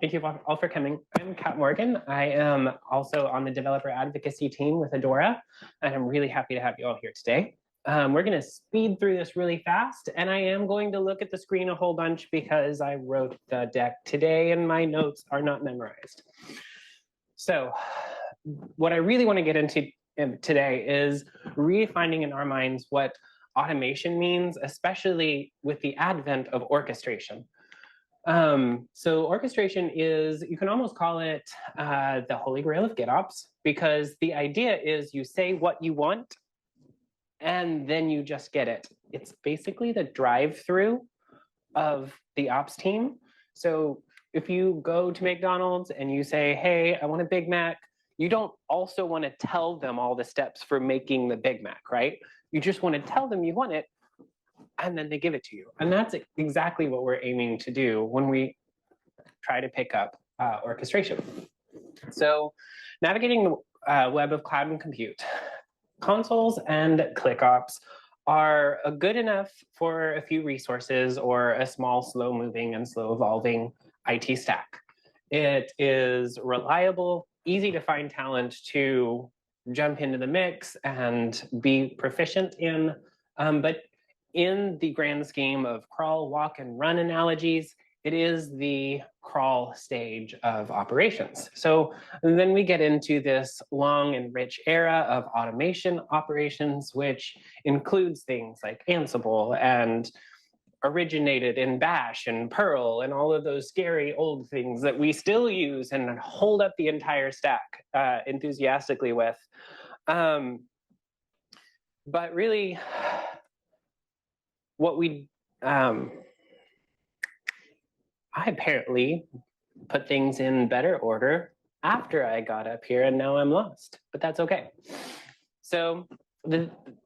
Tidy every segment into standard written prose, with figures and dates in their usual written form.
Thank you all for coming. I'm Kat Morgan. I am also on the developer advocacy team with Adora, and I'm really happy to have you all here today. We're going to speed through this really fast, and I am going to look at the screen a whole bunch because I wrote the deck today and my notes are not memorized. So what I really want to get into today is redefining in our minds what automation means, especially with the advent of orchestration. So orchestration is, you can almost call it the holy grail of GitOps, because the idea is you say what you want and then you just get it. It's basically the drive-through of the ops team. So if you go to McDonald's and you say, hey, I want a Big Mac, you don't also want to tell them all the steps for making the Big Mac, right? You just want to tell them you want it, and then they give it to you. And that's exactly what we're aiming to do when we try to pick up orchestration. So navigating the web of cloud and compute, consoles and ClickOps are good enough for a few resources or a small, slow moving and slow evolving IT stack. It is reliable, easy to find talent to jump into the mix and be proficient in, but in the grand scheme of crawl, walk, and run analogies, it is the crawl stage of operations. So then we get into this long and rich era of automation operations, which includes things like Ansible and originated in Bash and Perl and all of those scary old things that we still use and hold up the entire stack enthusiastically with. But really, what I apparently put things in better order after I got up here, and now I'm lost, but that's okay. So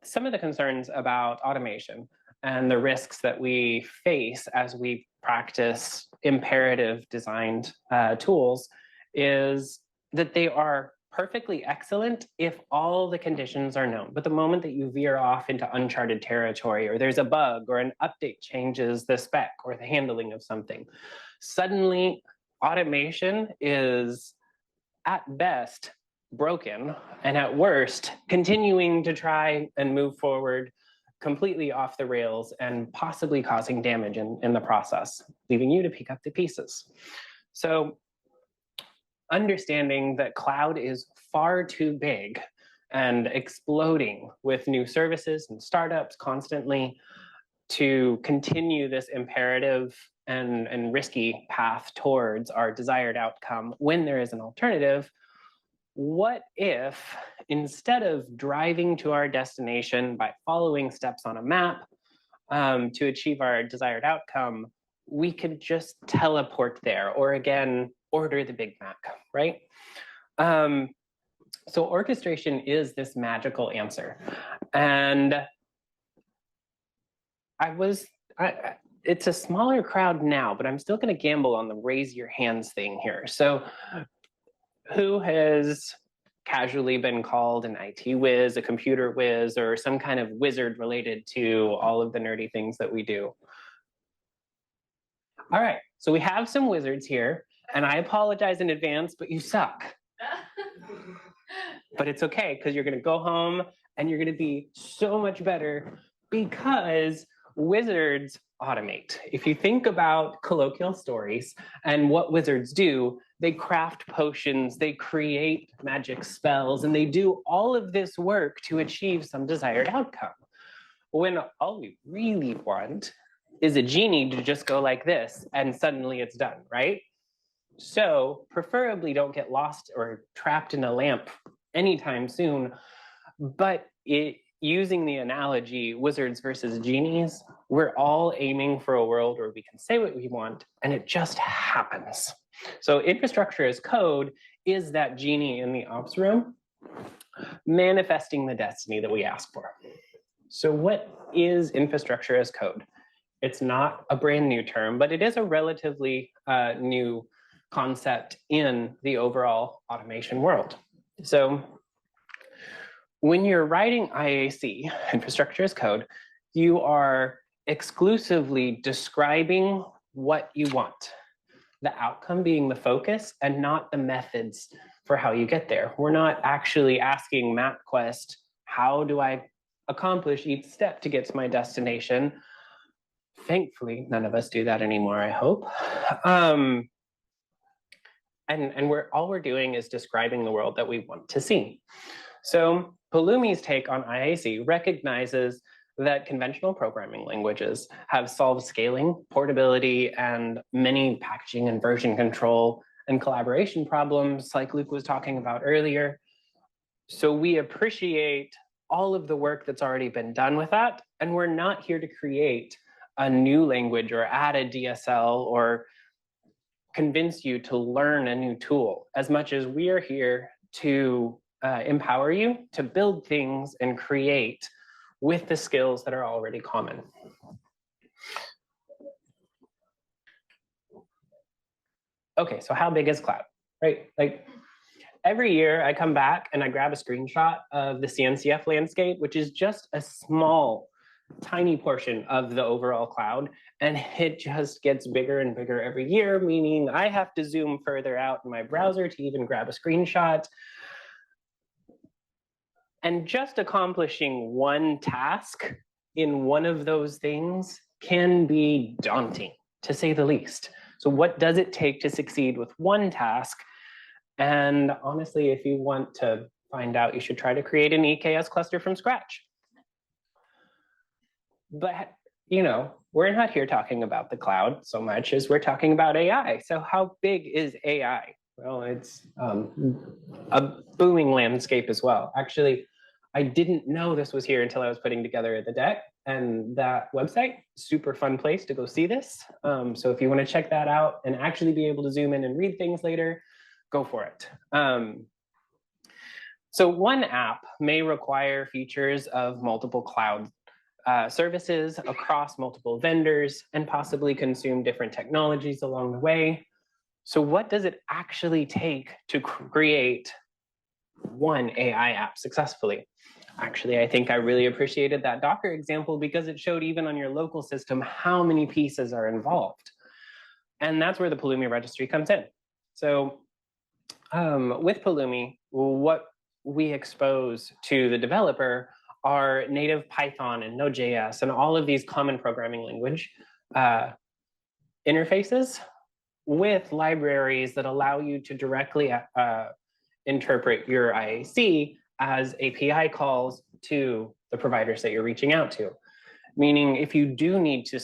some of the concerns about automation and the risks that we face as we practice imperative designed tools is that they are perfectly excellent if all the conditions are known. But the moment that you veer off into uncharted territory, or there's a bug or an update changes the spec or the handling of something, suddenly automation is at best broken and at worst continuing to try and move forward completely off the rails and possibly causing damage in the process, leaving you to pick up the pieces. So understanding that cloud is far too big and exploding with new services and startups constantly to continue this imperative and risky path towards our desired outcome when there is an alternative. What if, instead of driving to our destination by following steps on a map to achieve our desired outcome, we could just teleport there, or again, order the Big Mac, right? So orchestration is this magical answer. And it's a smaller crowd now, but I'm still gonna gamble on the raise your hands thing here. So who has casually been called an IT whiz, a computer whiz, or some kind of wizard related to all of the nerdy things that we do? All right, so we have some wizards here, and I apologize in advance, but you suck. But it's okay, because you're gonna go home and you're gonna be so much better because wizards automate. If you think about colloquial stories and what wizards do, they craft potions, they create magic spells, and they do all of this work to achieve some desired outcome. When all we really want is a genie to just go like this and suddenly it's done, right? So preferably don't get lost or trapped in a lamp anytime soon. But using the analogy wizards versus genies, we're all aiming for a world where we can say what we want and it just happens. So infrastructure as code is that genie in the ops room manifesting the destiny that we ask for. So what is infrastructure as code? It's not a brand new term, but it is a relatively new concept in the overall automation world. So when you're writing IAC, infrastructure as code, you are exclusively describing what you want. the outcome being the focus and not the methods for how you get there. We're not actually asking MapQuest, how do I accomplish each step to get to my destination? Thankfully, none of us do that anymore, I hope. And all we're doing is describing the world that we want to see. So Pulumi's take on IAC recognizes that conventional programming languages have solved scaling, portability, and many packaging and version control and collaboration problems like Luke was talking about earlier. So we appreciate all of the work that's already been done with that, and we're not here to create a new language or add a DSL or convince you to learn a new tool, as much as we are here to empower you to build things and create with the skills that are already common. Okay, so how big is Cloud, right? Like every year I come back and I grab a screenshot of the CNCF landscape, which is just a small, tiny portion of the overall cloud. And it just gets bigger and bigger every year, meaning I have to zoom further out in my browser to even grab a screenshot. And just accomplishing one task in one of those things can be daunting, to say the least. So what does it take to succeed with one task? And honestly, if you want to find out, you should try to create an EKS cluster from scratch. But, you know, we're not here talking about the cloud so much as we're talking about AI. So how big is AI? Well, it's a booming landscape as well. Actually, I didn't know this was here until I was putting together the deck, and that website, super fun place to go see this. So if you want to check that out and actually be able to zoom in and read things later, go for it. So one app may require features of multiple cloud services across multiple vendors and possibly consume different technologies along the way. So what does it actually take to create one AI app successfully? Actually, I think I really appreciated that Docker example because it showed even on your local system how many pieces are involved. And that's where the Pulumi registry comes in. So with Pulumi, what we expose to the developer are native Python and Node.js and all of these common programming language interfaces with libraries that allow you to directly interpret your IAC as API calls to the providers that you're reaching out to. Meaning if you do need to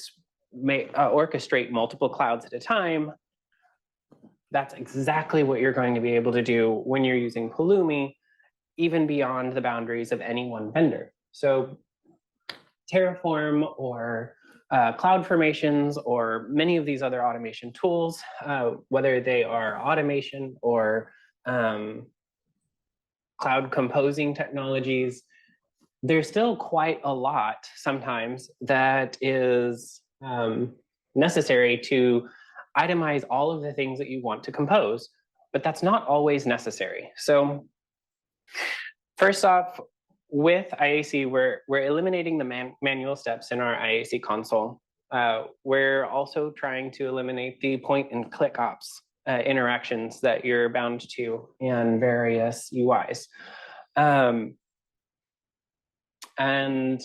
orchestrate multiple clouds at a time, that's exactly what you're going to be able to do when you're using Pulumi, even beyond the boundaries of any one vendor. So Terraform or cloud formations or many of these other automation tools, whether they are automation or cloud composing technologies, there's still quite a lot sometimes that is necessary to itemize all of the things that you want to compose, but that's not always necessary. So first off, with IAC, we're eliminating the manual steps in our IAC console. We're also trying to eliminate the point and click ops interactions that you're bound to in various UIs. And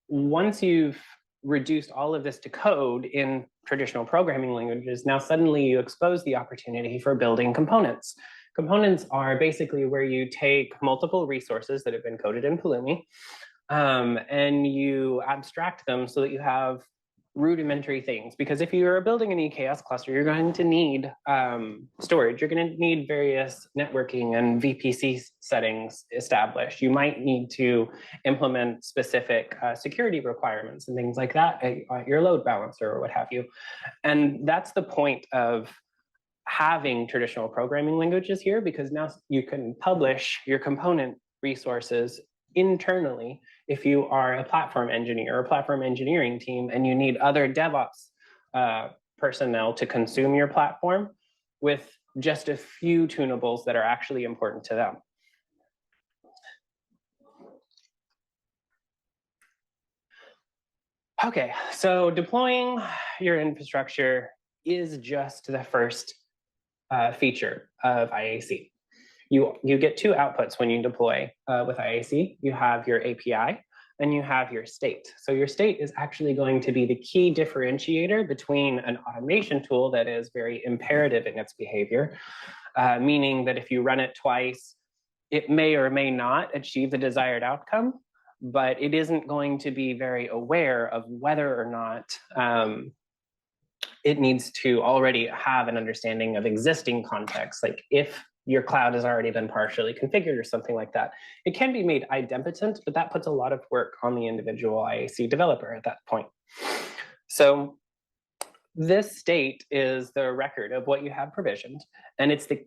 once you've reduced all of this to code in traditional programming languages, now suddenly you expose the opportunity for building components. Components are basically where you take multiple resources that have been coded in Pulumi and you abstract them so that you have rudimentary things. Because if you're building an EKS cluster, you're going to need storage. You're going to need various networking and VPC settings established. You might need to implement specific security requirements and things like that at your load balancer or what have you. And that's the point of having traditional programming languages here, because now you can publish your component resources internally if you are a platform engineer or a platform engineering team and you need other DevOps personnel to consume your platform with just a few tunables that are actually important to them. Okay, so deploying your infrastructure is just the first feature of IAC. You get two outputs when you deploy with IAC. You have your API and you have your state. So your state is actually going to be the key differentiator between an automation tool that is very imperative in its behavior, meaning that if you run it twice, it may or may not achieve the desired outcome, but it isn't going to be very aware of whether or not it needs to already have an understanding of existing context. Like if your cloud has already been partially configured or something like that, it can be made idempotent, but that puts a lot of work on the individual IAC developer at that point. So this state is the record of what you have provisioned, and it's the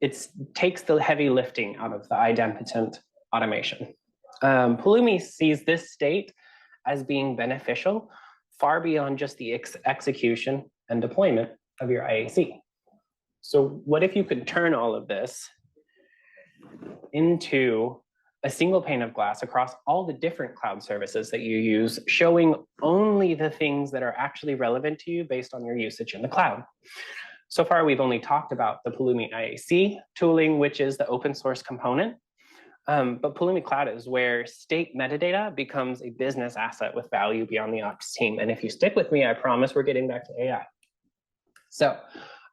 it takes the heavy lifting out of the idempotent automation. Pulumi sees this state as being beneficial far beyond just the execution and deployment of your IAC. So what if you could turn all of this into a single pane of glass across all the different cloud services that you use, showing only the things that are actually relevant to you based on your usage in the cloud? So far, we've only talked about the Pulumi IAC tooling, which is the open source component. But Pulumi Cloud is where state metadata becomes a business asset with value beyond the ops team. And if you stick with me, I promise we're getting back to AI. So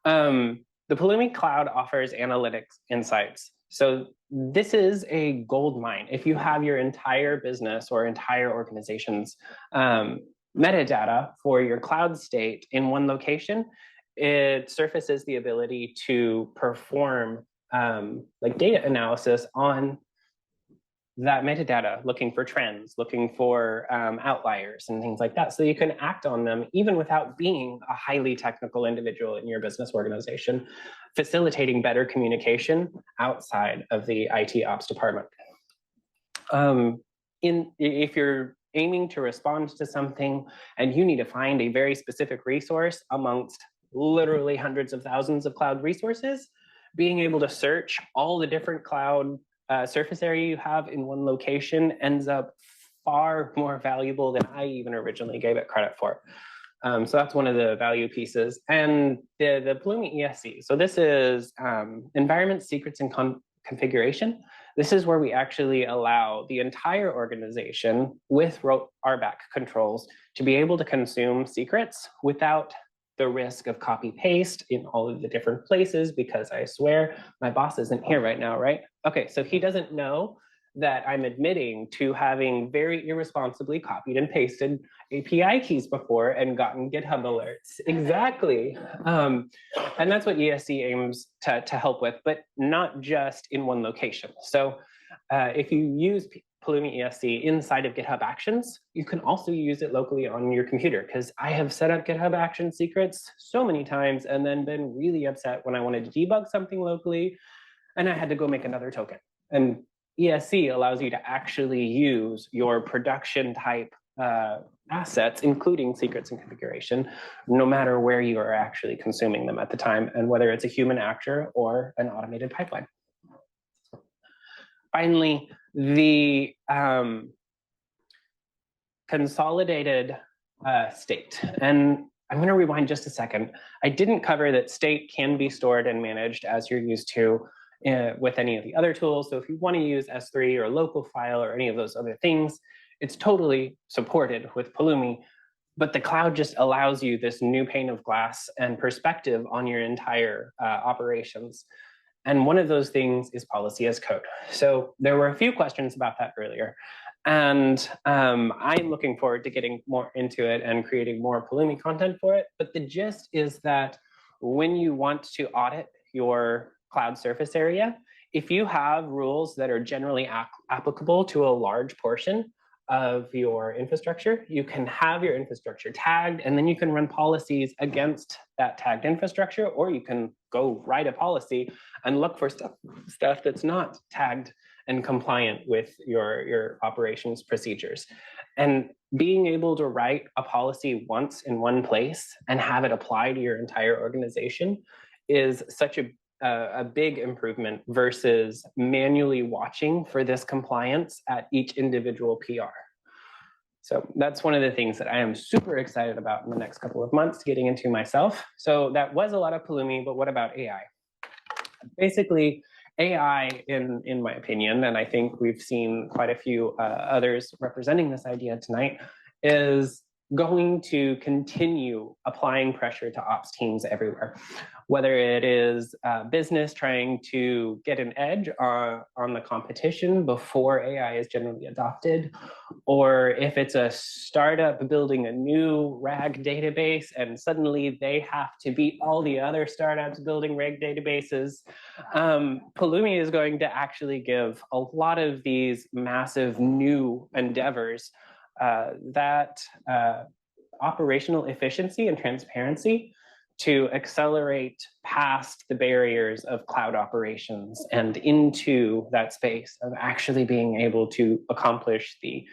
the Pulumi Cloud offers analytics insights. So this is a gold mine. If you have your entire business or entire organization's metadata for your cloud state in one location, it surfaces the ability to perform like data analysis on that metadata, looking for trends, looking for outliers and things like that. So you can act on them even without being a highly technical individual in your business organization, facilitating better communication outside of the IT ops department. If you're aiming to respond to something and you need to find a very specific resource amongst literally hundreds of thousands of cloud resources, being able to search all the different cloud surface area you have in one location ends up far more valuable than I even originally gave it credit for. So that's one of the value pieces. And the Pulumi ESC. So this is environment secrets and configuration. This is where we actually allow the entire organization with RBAC controls to be able to consume secrets without the risk of copy paste in all of the different places, because I swear my boss isn't here right now, right? Okay, so he doesn't know that I'm admitting to having very irresponsibly copied and pasted API keys before and gotten GitHub alerts. Exactly. And that's what ESC aims to help with, but not just in one location. So if you use Pulumi ESC inside of GitHub Actions, you can also use it locally on your computer, because I have set up GitHub Action secrets so many times and then been really upset when I wanted to debug something locally and I had to go make another token. And ESC allows you to actually use your production type assets, including secrets and configuration, no matter where you are actually consuming them at the time, and whether it's a human actor or an automated pipeline. Finally, the consolidated state. And I'm going to rewind just a second. I didn't cover that state can be stored and managed as you're used to with any of the other tools. So if you want to use S3 or local file or any of those other things, it's totally supported with Pulumi. But the cloud just allows you this new pane of glass and perspective on your entire operations. And one of those things is policy as code. So there were a few questions about that earlier. And I'm looking forward to getting more into it and creating more Pulumi content for it. But the gist is that when you want to audit your cloud surface area, if you have rules that are generally applicable to a large portion of your infrastructure, you can have your infrastructure tagged, and then you can run policies against that tagged infrastructure, or you can go write a policy and look for stuff that's not tagged and compliant with your operations procedures. And being able to write a policy once in one place and have it apply to your entire organization is such a big improvement versus manually watching for this compliance at each individual PR. So that's one of the things that I am super excited about in the next couple of months, getting into myself. So that was a lot of Pulumi, but what about AI? Basically, AI, in my opinion, and I think we've seen quite a few others representing this idea tonight, is going to continue applying pressure to ops teams everywhere. Whether it is business trying to get an edge on the competition before AI is generally adopted, or if it's a startup building a new RAG database and suddenly they have to beat all the other startups building RAG databases, Pulumi is going to actually give a lot of these massive new endeavors that operational efficiency and transparency to accelerate past the barriers of cloud operations and into that space of actually being able to accomplish the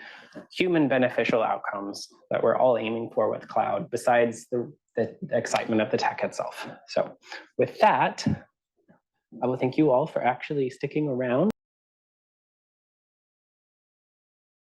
human beneficial outcomes that we're all aiming for with cloud, besides the excitement of the tech itself. So with that, I will thank you all for actually sticking around.